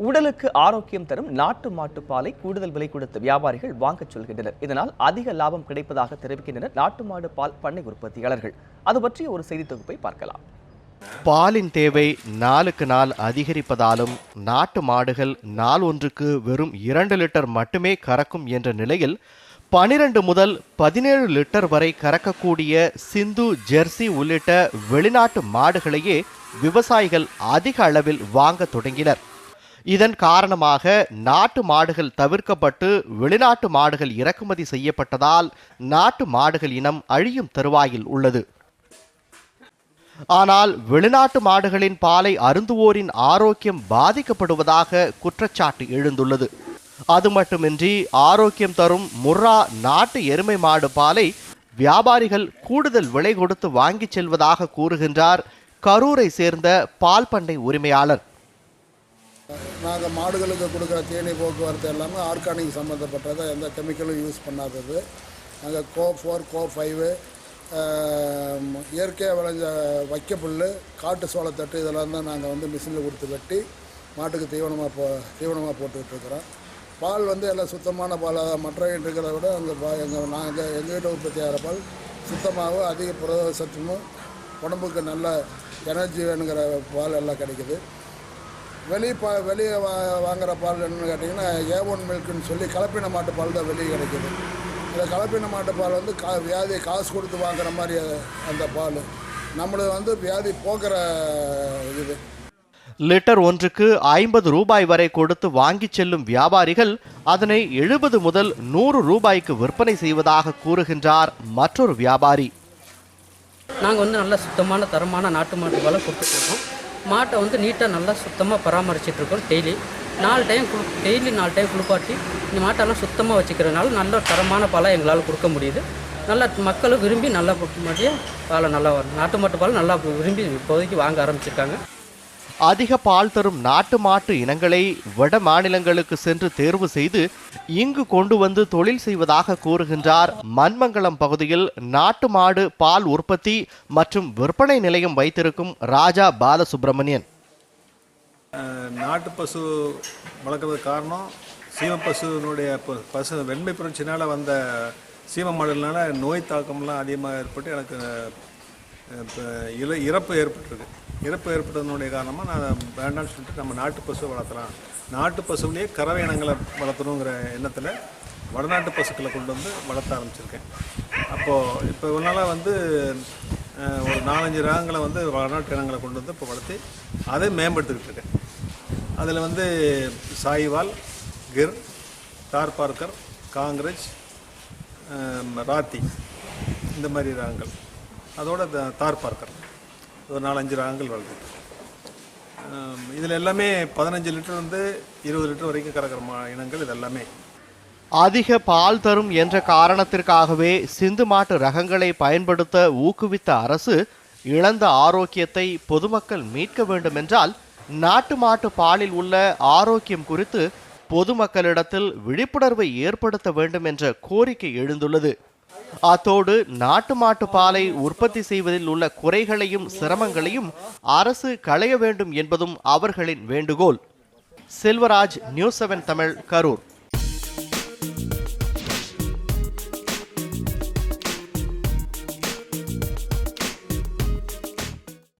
உடலுக்கு ஆரோக்கியம் தரும் நாட்டு மாட்டு பாலை கூடுதல் விலை கொடுத்த வியாபாரிகள் வாங்கச் சொல்கின்றனர். இதனால் அதிக லாபம் கிடைப்பதாக தெரிவிக்கின்றனர் நாட்டு மாடு பால் பண்ணை உற்பத்தியாளர்கள். அது பற்றிய ஒரு செய்தி தொகுப்பை பார்க்கலாம். பாலின் தேவை நாளுக்கு நாள் அதிகரிப்பதாலும் நாட்டு மாடுகள் நாள் ஒன்றுக்கு வெறும் 2 லிட்டர் மட்டுமே கறக்கும் என்ற நிலையில் 12 முதல் 17 லிட்டர் வரை கறக்கக்கூடிய சிந்து, ஜெர்சி உள்ளிட்ட வெளிநாட்டு மாடுகளையே விவசாயிகள் அதிக அளவில் வாங்க தொடங்கினர். இதன் காரணமாக நாட்டு மாடுகள் தவிர்க்கப்பட்டு வெளிநாட்டு மாடுகள் இறக்குமதி செய்யப்பட்டதால் நாட்டு மாடுகள் இனம் அழியும் தருவாயில் உள்ளது. ஆனால் வெளிநாட்டு மாடுகளின் பாலை அருந்துவோரின் ஆரோக்கியம் பாதிக்கப்படுவதாக குற்றச்சாட்டு எழுந்துள்ளது. அது மட்டுமின்றி ஆரோக்கியம் தரும் முர்ரா நாட்டு எருமை மாடு பாலை வியாபாரிகள் கூடுதல் விலை கொடுத்து வாங்கிச் செல்வதாக கூறுகின்றார் கரூரை சேர்ந்த பால் பண்ணை உரிமையாளர். நாங்கள் மாடுகளுக்கு கொடுக்குற தேனீ போக்குவரத்து எல்லாமே ஆர்கானிக் சம்மந்தப்பட்டது, எந்த கெமிக்கலும் யூஸ் பண்ணாதது. நாங்கள் கோ4, கோ5 இயற்கையாக விளைஞ்ச வைக்கப்புல், காட்டு சோளத்தட்டு இதெல்லாம் தான் நாங்கள் மிஷினில் கொடுத்து வெட்டி மாட்டுக்கு தீவனமாக போட்டுட்ருக்குறோம். பால் எல்லாம் சுத்தமான பால், மற்ற இருக்கிறத விட எங்கள்கிட்ட உற்பத்தி ஆகிற பால் சுத்தமாகவும் அதிக புரத சத்துமும் உடம்புக்கு நல்ல எனர்ஜி வேணுங்கிற பால் எல்லாம் கிடைக்குது. வெளியே வாங்குகிற பால் என்னென்னு கேட்டிங்கன்னா A1 மில்க்குன்னு சொல்லி கலப்பின மாட்டு பால் தான் வெளியே கிடைக்குது. அந்த கலப்பின மாட்டு பால் வியாதி காசு கொடுத்து வாங்குற மாதிரி அந்த பால் நம்மளுக்கு வியாதி போக்குற இது. லிட்டர் ஒன்றுக்கு 50 ரூபாய் வரை கொடுத்து வாங்கிச் செல்லும் வியாபாரிகள் அதனை 70 முதல் 100 ரூபாய்க்கு விற்பனை செய்வதாக கூறுகின்றார் மற்றொரு வியாபாரி. நாங்கள் நல்ல சுத்தமான தரமான நாட்டு மாட்டு பாலை கொடுத்துட்ருக்கோம். மாட்டை நீட்டாக நல்லா சுத்தமாக பராமரிச்சிட்ருக்கோம். டெய்லி 4 டைம் குளிப்பாட்டி இந்த மாட்டெல்லாம் சுத்தமாக வச்சுக்கிறதுனால நல்ல தரமான பாலை எங்களால் கொடுக்க முடியுது. நல்லா மக்களும் விரும்பி நல்லா பாலை நல்லா வரும். நாட்டு மாட்டு பால் நல்லா விரும்பி இப்போதைக்கு வாங்க ஆரம்பிச்சிருக்காங்க. அதிக பால் தரும் நாட்டு மாட்டு இனங்களை வட மாநிலங்களுக்கு சென்று தேர்வு செய்து இங்கு கொண்டு வந்து தொழில் செய்வதாக கூறுகின்றார் மண்மங்கலம் பகுதியில் நாட்டு மாடு பால் உற்பத்தி மற்றும் விற்பனை நிலையம் வைத்திருக்கும் ராஜா பாலசுப்ரமணியன். நாட்டு பசு வளர்க்கறதுக்கு காரணம் சீம பசுனுடைய பசு வெண்மை புரட்சினால் வந்த சீம மாடுகள்னால நோய் தாக்கம்லாம் அதிகமாக ஏற்பட்டு எனக்கு இறப்பு ஏற்பட்டிருக்கு. இறப்பு ஏற்பட்டதனுடைய காரணமாக நான் வேண்டாம்னு சொல்லிட்டு நம்ம நாட்டு பசுவை வளர்த்தலாம், நாட்டு பசுவிலேயே கறவை இனங்களை வளர்த்தணுங்கிற எண்ணத்தில் வடநாட்டு பசுக்களை கொண்டு வளர்த்த ஆரம்பிச்சிருக்கேன். அப்போது இப்போ இவனால் ஒரு 4-5 ரகங்களை வடநாட்டு இனங்களை கொண்டு இப்போ வளர்த்து அதை மேம்படுத்திக்கிட்டு இருக்கேன். அதில் சாயிவால், கிர், தார்பார்க்கர், காங்கிரஸ், ராத்தி இந்த மாதிரி ரகங்கள், அதோட தார்பார்க்கர் ஒரு 4-5 ரகங்கள் வளர்த்து. இதில் எல்லாமே 15 லிட்டர் 20 லிட்டர் வரைக்கும் கறக்கிற இனங்கள். இது எல்லாமே அதிக பால் தரும் என்ற காரணத்திற்காகவே சிந்து மாட்டு ரகங்களை பயன்படுத்த ஊக்குவித்த அரசு இழந்த ஆரோக்கியத்தை பொதுமக்கள் மீட்க வேண்டும் என்றால் நாட்டு மாட்டு பாலில் உள்ள ஆரோக்கியம் குறித்து பொதுமக்களிடத்தில் விழிப்புணர்வை ஏற்படுத்த வேண்டும் என்ற கோரிக்கை எழுந்துள்ளது. அத்தோடு நாட்டு மாட்டு பாலை உற்பத்தி செய்வதில் உள்ள குறைகளையும் சிரமங்களையும் அரசு களைய வேண்டும் என்பதும் அவர்களின் வேண்டுகோள். செல்வராஜ், நியூஸ் 7 தமிழ், கரூர்.